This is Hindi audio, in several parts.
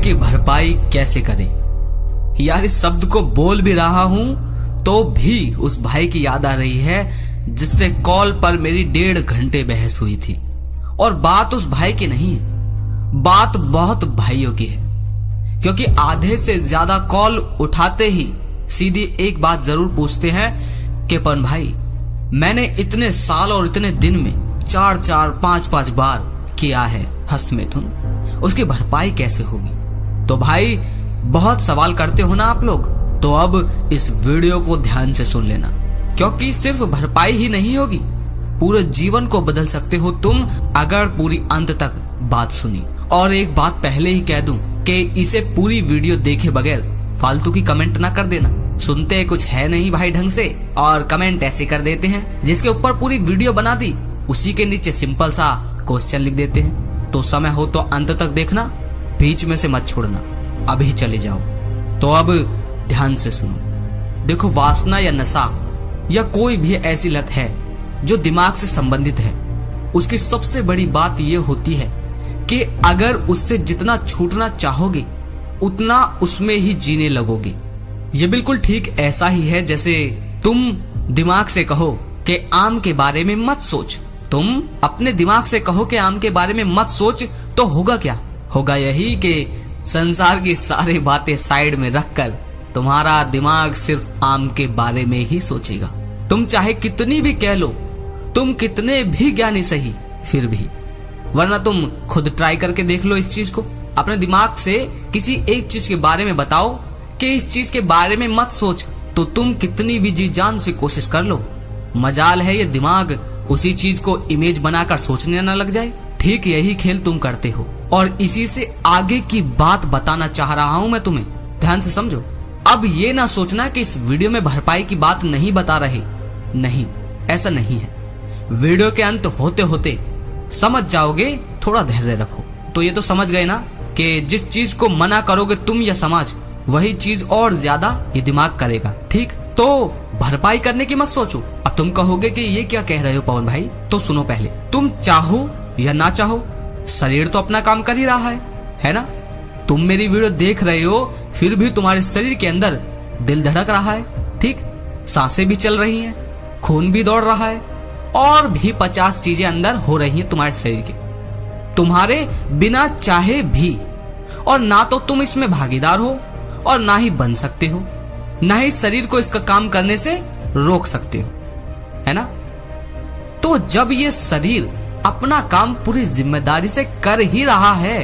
की भरपाई कैसे करें। यार इस शब्द को बोल भी रहा हूं तो भी उस भाई की याद आ रही है जिससे कॉल पर मेरी 1.5 घंटे बहस हुई थी। और बात उस भाई की नहीं है, बात बहुत भाइयों की है, क्योंकि आधे से ज्यादा कॉल उठाते ही सीधी एक बात जरूर पूछते हैं कि पवन भाई मैंने इतने साल और इतने दिन में 4-4, 5-5 बार किया है हस्तमैथुन, उसकी भरपाई कैसे होगी। तो भाई बहुत सवाल करते हो ना आप लोग, तो अब इस वीडियो को ध्यान से सुन लेना, क्योंकि सिर्फ भरपाई ही नहीं होगी, पूरे जीवन को बदल सकते हो तुम अगर पूरी अंत तक बात सुनी। और एक बात पहले ही कह दूं कि इसे पूरी वीडियो देखे बगैर फालतू की कमेंट ना कर देना। सुनते कुछ है नहीं भाई ढंग से, और कमेंट ऐसे कर देते हैं जिसके ऊपर पूरी वीडियो बना दी, उसी के नीचे सिंपल सा क्वेश्चन लिख देते हैं। तो समय हो तो अंत तक देखना, बीच में से मत छोड़ना, अभी चले जाओ। तो अब ध्यान से सुनो। देखो, वासना या नशा या कोई भी ऐसी लत है जो दिमाग से संबंधित है, उसकी सबसे बड़ी बात यह होती है कि अगर उससे जितना छूटना चाहोगे उतना उसमें ही जीने लगोगे। ये बिल्कुल ठीक ऐसा ही है जैसे तुम दिमाग से कहो कि आम के बारे में मत सोच। तुम अपने दिमाग से कहो कि आम के बारे में मत सोच, तो होगा क्या? होगा यही कि संसार की सारी बातें साइड में रखकर तुम्हारा दिमाग सिर्फ आम के बारे में ही सोचेगा। तुम चाहे कितनी भी कह लो, तुम कितने भी ज्ञानी सही, फिर भी, वरना तुम खुद ट्राई करके देख लो इस चीज को। अपने दिमाग से किसी एक चीज के बारे में बताओ कि इस चीज के बारे में मत सोच, तो तुम कितनी भी जी जान से कोशिश कर लो, मजाल है ये दिमाग उसी चीज को इमेज बनाकर सोचने न लग जाए। ठीक यही खेल तुम करते हो, और इसी से आगे की बात बताना चाह रहा हूं मैं तुम्हें, ध्यान से समझो। अब ये ना सोचना कि इस वीडियो में भरपाई की बात नहीं बता रहे, नहीं, ऐसा नहीं है। वीडियो के अंत होते होते समझ जाओगे, थोड़ा धैर्य रखो। तो ये तो समझ गए ना कि जिस चीज को मना करोगे तुम या समाज, वही चीज और ज्यादा ये दिमाग करेगा। ठीक, तो भरपाई करने की मत सोचो। अब तुम कहोगे कि ये क्या कह रहे हो पवन भाई, तो सुनो पहले। तुम चाहो या ना चाहो, शरीर तो अपना काम कर ही रहा है ना। तुम मेरी वीडियो देख रहे हो, फिर भी तुम्हारे शरीर के अंदर दिल धड़क रहा है, ठीक, सांसें भी चल रही हैं, खून भी दौड़ रहा है, और भी 50 चीजें अंदर हो रही हैं तुम्हारे शरीर के, तुम्हारे बिना चाहे भी। और ना तो तुम इसमें भागीदार हो और ना ही बन सकते हो, ना ही शरीर को इसका काम करने से रोक सकते हो, है ना। तो जब ये शरीर अपना काम पूरी जिम्मेदारी से कर ही रहा है,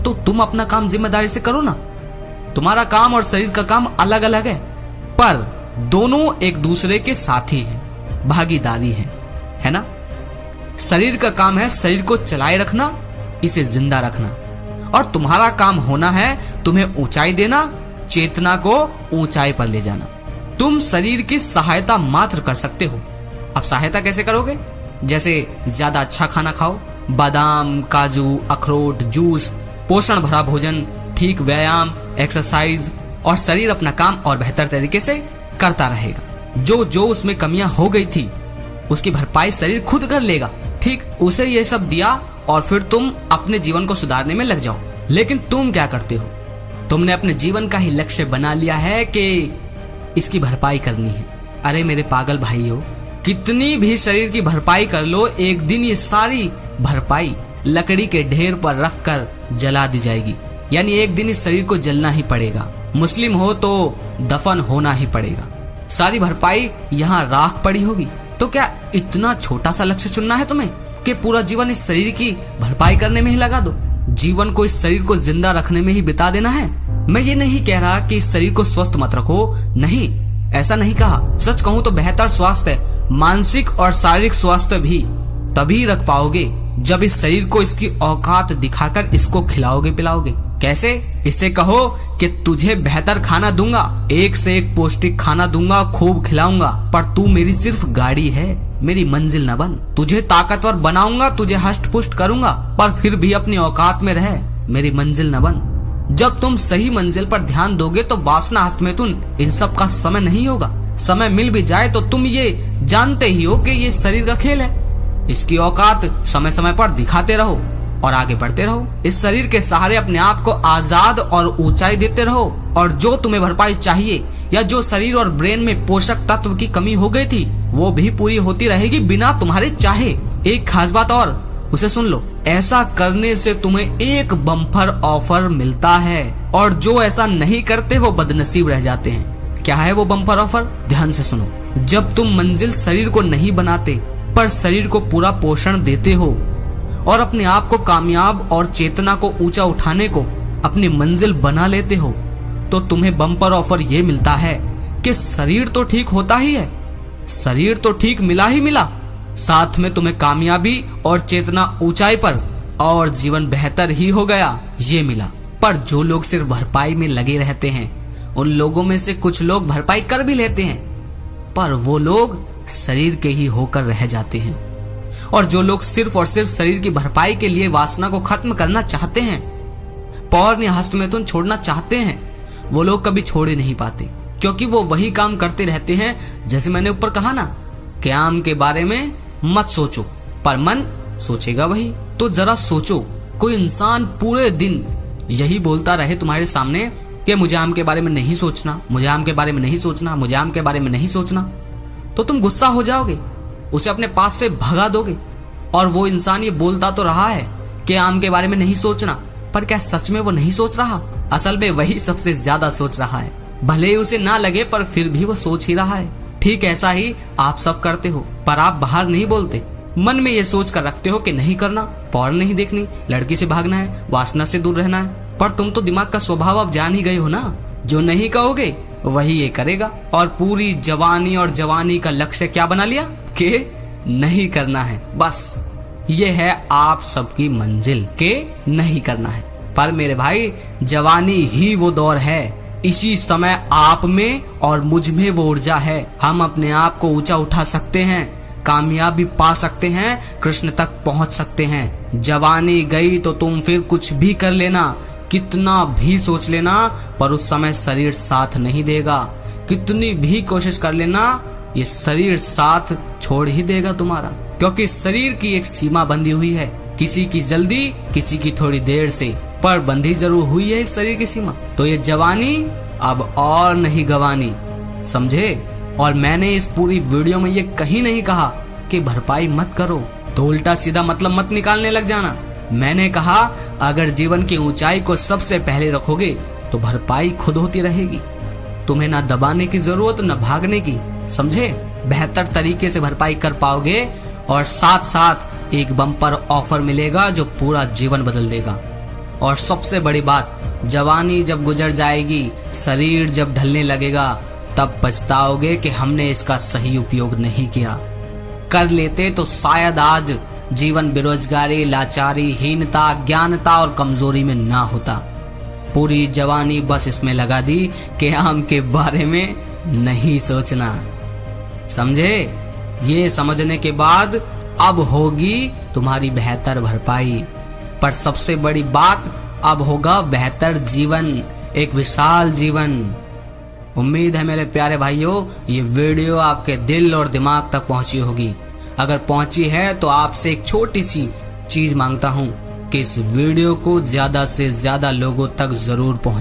तो तुम अपना काम जिम्मेदारी से करो ना। तुम्हारा काम और शरीर का काम अलग अलग है, पर दोनों एक दूसरे के साथी हैं, भागीदारी है ना। शरीर का काम है शरीर को चलाए रखना, इसे जिंदा रखना, और तुम्हारा काम होना है तुम्हें ऊंचाई देना, चेतना को ऊंचाई पर ले जाना। तुम शरीर की सहायता मात्र कर सकते हो। अब सहायता कैसे करोगे? जैसे ज्यादा अच्छा खाना खाओ, बादाम, काजू, अखरोट, जूस, पोषण भरा भोजन, ठीक व्यायाम, एक्सरसाइज, और शरीर अपना काम और बेहतर तरीके से करता रहेगा। जो जो उसमें कमियां हो गई थी उसकी भरपाई शरीर खुद कर लेगा, ठीक। उसे ये सब दिया और फिर तुम अपने जीवन को सुधारने में लग जाओ। लेकिन तुम क्या करते हो? तुमने अपने जीवन का ही लक्ष्य बना लिया है कि इसकी भरपाई करनी है। अरे मेरे पागल भाइयों, कितनी भी शरीर की भरपाई कर लो, एक दिन ये सारी भरपाई लकड़ी के ढेर पर रखकर जला दी जाएगी। यानी एक दिन इस शरीर को जलना ही पड़ेगा। मुस्लिम हो तो दफन होना ही पड़ेगा। सारी भरपाई यहाँ राख पड़ी होगी। तो क्या इतना छोटा सा लक्ष्य चुनना है तुम्हें कि पूरा जीवन इस शरीर की भरपाई करने में ही लगा दो? जीवन को इस शरीर को जिंदा रखने में ही बिता देना है? मैं ये नहीं कह रहा कि इस शरीर को स्वस्थ मत रखो, नहीं, ऐसा नहीं कहा। सच कहूँ तो बेहतर स्वास्थ्य, मानसिक और शारीरिक स्वास्थ्य भी तभी रख पाओगे जब इस शरीर को इसकी औकात दिखाकर इसको खिलाओगे पिलाओगे। कैसे? इससे कहो कि तुझे बेहतर खाना दूंगा, एक से एक पौष्टिक खाना दूंगा, खूब खिलाऊंगा, पर तू मेरी सिर्फ गाड़ी है, मेरी मंजिल न बन। तुझे ताकतवर बनाऊंगा, तुझे हष्ट पुष्ट करूंगा, पर फिर भी अपनी औकात में रह, मेरी मंजिल न बन। जब तुम सही मंजिल पर ध्यान दोगे तो वासना, हस्तमैथुन, इन सब का समय नहीं होगा। समय मिल भी जाए तो तुम ये जानते ही हो कि ये शरीर का खेल है। इसकी औकात समय समय पर दिखाते रहो, और आगे बढ़ते रहो। इस शरीर के सहारे अपने आप को आजाद और ऊंचाई देते रहो, और जो तुम्हें भरपाई चाहिए या जो शरीर और ब्रेन में पोषक तत्व की कमी हो गई थी वो भी पूरी होती रहेगी बिना तुम्हारे चाहे। एक खास बात और, उसे सुन लो। ऐसा करने से तुम्हें एक बम्पर ऑफर मिलता है, और जो ऐसा नहीं करते वो बदनसीब रह जाते हैं। क्या है वो बम्पर ऑफर? ध्यान से सुनो। जब तुम मंजिल शरीर को नहीं बनाते पर शरीर को पूरा पोषण देते हो और अपने आप को कामयाब और चेतना को ऊंचा उठाने को अपनी मंजिल बना लेते हो, तो तुम्हें बम्पर ऑफर ये मिलता है कि शरीर तो ठीक होता ही है, शरीर तो ठीक मिला ही मिला, साथ में तुम्हें कामयाबी और चेतना ऊंचाई पर, और जीवन बेहतर ही हो गया, ये मिला। पर जो लोग सिर्फ भरपाई में लगे रहते हैं, उन लोगों में से कुछ लोग भरपाई कर भी लेते हैं, पर वो लोग शरीर के ही होकर रह जाते हैं। और जो लोग सिर्फ और सिर्फ शरीर की भरपाई के लिए वासना को खत्म करना चाहते हैं, पौर या हस्तमैथुन छोड़ना चाहते हैं, वो लोग कभी छोड़ ही नहीं पाते, क्योंकि वो वही काम करते रहते हैं। जैसे मैंने ऊपर कहा ना कि आम के बारे में मत सोचो पर मन सोचेगा वही। तो जरा सोचो, कोई इंसान पूरे दिन यही बोलता रहे तुम्हारे सामने कि मुझे आम के बारे में नहीं सोचना, मुझे आम के बारे में नहीं सोचना, मुझे आम के बारे में नहीं सोचना, तो तुम गुस्सा हो जाओगे, उसे अपने पास से भगा दोगे। और वो इंसान ये बोलता तो रहा है कि आम के बारे में नहीं सोचना, पर क्या सच में वो नहीं सोच रहा? असल में वही सबसे ज्यादा सोच रहा है, भले ही उसे ना लगे पर फिर भी वो सोच ही रहा है। ठीक ऐसा ही आप सब करते हो, पर आप बाहर नहीं बोलते, मन में ये सोच कर रखते हो कि नहीं करना, पौर नहीं देखनी, लड़की से भागना है, वासना से दूर रहना है। पर तुम तो दिमाग का स्वभाव अब जान ही गए हो ना, जो नहीं कहोगे वही ये करेगा। और पूरी जवानी और जवानी का लक्ष्य क्या बना लिया कि नहीं करना है, बस ये है आप सबकी मंजिल के नहीं करना है। पर मेरे भाई, जवानी ही वो दौर है, इसी समय आप में और मुझ में वो ऊर्जा है। हम अपने आप को ऊंचा उठा सकते हैं, कामयाबी पा सकते हैं, कृष्ण तक पहुंच सकते हैं। जवानी गई तो तुम फिर कुछ भी कर लेना, कितना भी सोच लेना, पर उस समय शरीर साथ नहीं देगा। कितनी भी कोशिश कर लेना, ये शरीर साथ छोड़ ही देगा तुम्हारा, क्योंकि शरीर की एक सीमा बंधी हुई है, किसी की जल्दी, किसी की थोड़ी देर से, पर बंधी जरूर हुई है इस शरीर की सीमा। तो ये जवानी अब और नहीं गवानी, समझे? और मैंने इस पूरी वीडियो में ये कहीं नहीं कहा कि भरपाई मत करो, तो उल्टा सीधा मतलब मत निकालने लग जाना। मैंने कहा अगर जीवन की ऊंचाई को सबसे पहले रखोगे तो भरपाई खुद होती रहेगी, तुम्हें ना दबाने की जरूरत ना भागने की, समझे? बेहतर तरीके से भरपाई कर पाओगे, और साथ साथ एक बम्पर ऑफर मिलेगा जो पूरा जीवन बदल देगा। और सबसे बड़ी बात, जवानी जब गुजर जाएगी, शरीर जब ढलने लगेगा, तब पछताओगे कि हमने इसका सही उपयोग नहीं किया। कर लेते तो शायद आज जीवन बेरोजगारी, लाचारी, हीनता, अज्ञानता और कमजोरी में ना होता। पूरी जवानी बस इसमें लगा दी कि आम के बारे में नहीं सोचना, समझे? ये समझने के बाद अब होगी तुम्हारी बेहतर भरपाई, पर सबसे बड़ी बात, अब होगा बेहतर जीवन, एक विशाल जीवन। उम्मीद है मेरे प्यारे भाइयों, ये वीडियो आपके दिल और दिमाग तक पहुंची होगी। अगर पहुंची है तो आपसे एक छोटी सी चीज मांगता हूं कि इस वीडियो को ज्यादा से ज्यादा लोगों तक जरूर पहुंचाएं।